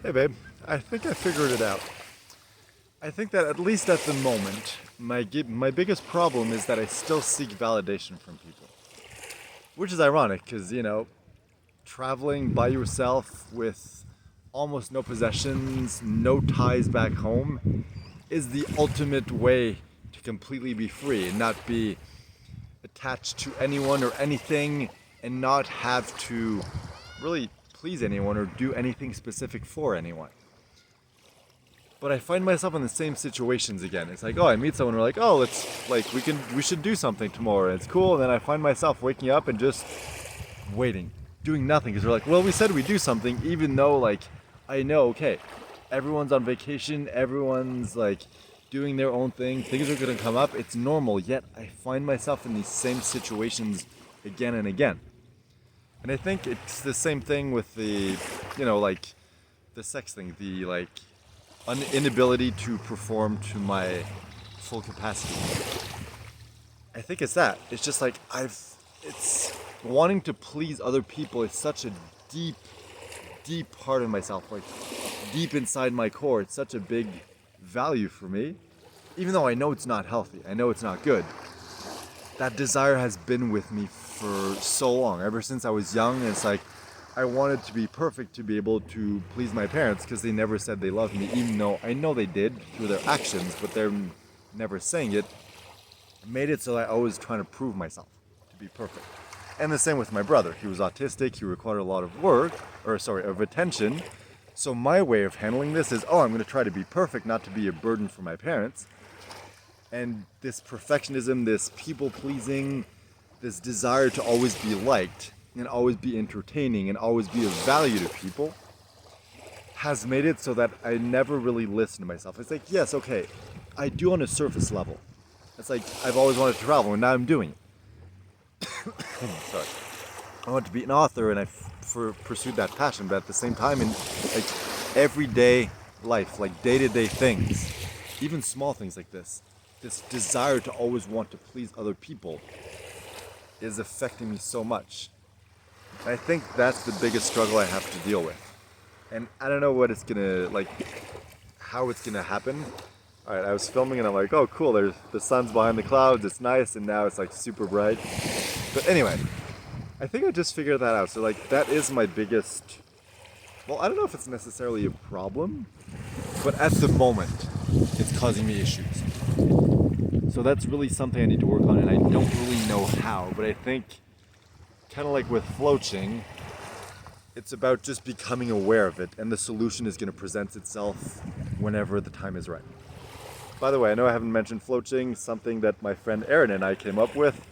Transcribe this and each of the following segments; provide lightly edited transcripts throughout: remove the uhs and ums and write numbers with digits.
Hey babe, I think I figured it out. I think that at least at the moment, my biggest problem is that I still seek validation from people. Which is ironic because, traveling by yourself with almost no possessions, no ties back home, is the ultimate way to completely be free and not be attached to anyone or anything and not have to really please anyone or do anything specific for anyone. But I find myself in the same situations again. It's like, oh, I meet someone, we're like, oh, let's like we should do something tomorrow. And it's cool, and then I find myself waking up and just waiting, doing nothing because we're like, well, we said we'd do something, even though like I know, okay, everyone's on vacation, everyone's like doing their own thing, things are gonna come up, it's normal. Yet I find myself in these same situations again and again. And I think it's the same thing with the, like the sex thing, the like inability to perform to my full capacity. I think it's that. It's just like it's wanting to please other people is such a deep, deep part of myself, like deep inside my core. It's such a big value for me, even though I know it's not healthy. I know it's not good. That desire has been with me for so long, ever since I was young. And it's like I wanted to be perfect to be able to please my parents because they never said they loved me, even though I know they did through their actions, but they're never saying it. It made it so I always trying to prove myself to be perfect. And the same with my brother. He was autistic, he required a lot of of attention. So my way of handling this is, oh, I'm going to try to be perfect, not to be a burden for my parents. And this perfectionism, this people pleasing, this desire to always be liked and always be entertaining and always be of value to people has made it so that I never really listen to myself. It's like, yes, okay, I do on a surface level. It's like I've always wanted to travel and now I'm doing it. Sorry. I want to be an author and I pursued that passion, but at the same time in like everyday life, like day-to-day things, even small things like this desire to always want to please other people is affecting me so much. And I think that's the biggest struggle I have to deal with. And I don't know what it's gonna, like, how it's gonna happen. Alright, I was filming and I'm like, oh cool, there's the sun's behind the clouds, it's nice, and now it's like super bright. But anyway, I think I just figured that out. So like that is my biggest, well, I don't know if it's necessarily a problem, but at the moment it's causing me issues. So that's really something I need to work on, and I don't really know how, but I think kind of like with floaching, it's about just becoming aware of it, and the solution is going to present itself whenever the time is right. By the way, I know I haven't mentioned floaching, something that my friend Aaron and I came up with,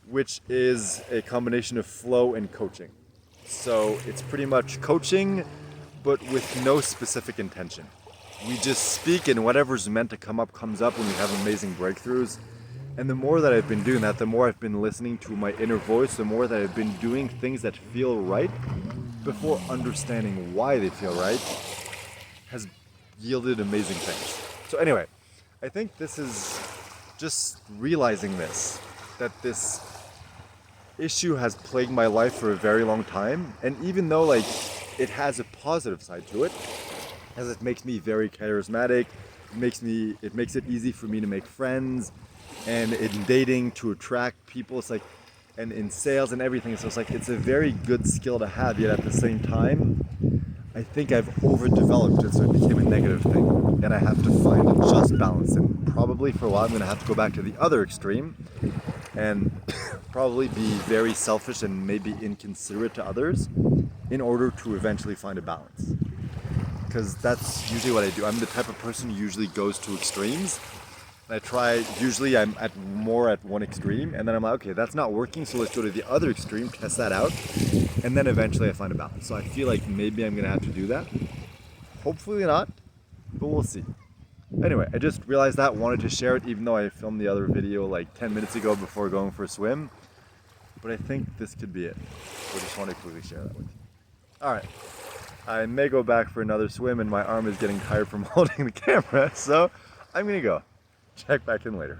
which is a combination of flow and coaching. So it's pretty much coaching, but with no specific intention. We just speak, and whatever's meant to come up comes up when we have amazing breakthroughs. And the more that I've been doing that, the more I've been listening to my inner voice, the more that I've been doing things that feel right before understanding why they feel right, has yielded amazing things. So anyway, I think this is just realizing that this issue has plagued my life for a very long time. And even though like it has a positive side to it, as it makes me very charismatic, it makes it easy for me to make friends, and in dating to attract people. It's like, and in sales and everything. So it's like it's a very good skill to have. Yet at the same time, I think I've overdeveloped it, so it became a negative thing, and I have to find a just balance. And probably for a while, I'm going to have to go back to the other extreme, and probably be very selfish and maybe inconsiderate to others, in order to eventually find a balance. Because that's usually what I do. I'm the type of person who usually goes to extremes. And usually I'm more at one extreme, and then I'm like, okay, that's not working, so let's go to the other extreme, test that out, and then eventually I find a balance. So I feel like maybe I'm gonna have to do that. Hopefully not, but we'll see. Anyway, I just realized that, wanted to share it, even though I filmed the other video like 10 minutes ago before going for a swim. But I think this could be it. So I just wanted to quickly share that with you. Alright. I may go back for another swim, and my arm is getting tired from holding the camera, so I'm gonna go. Check back in later.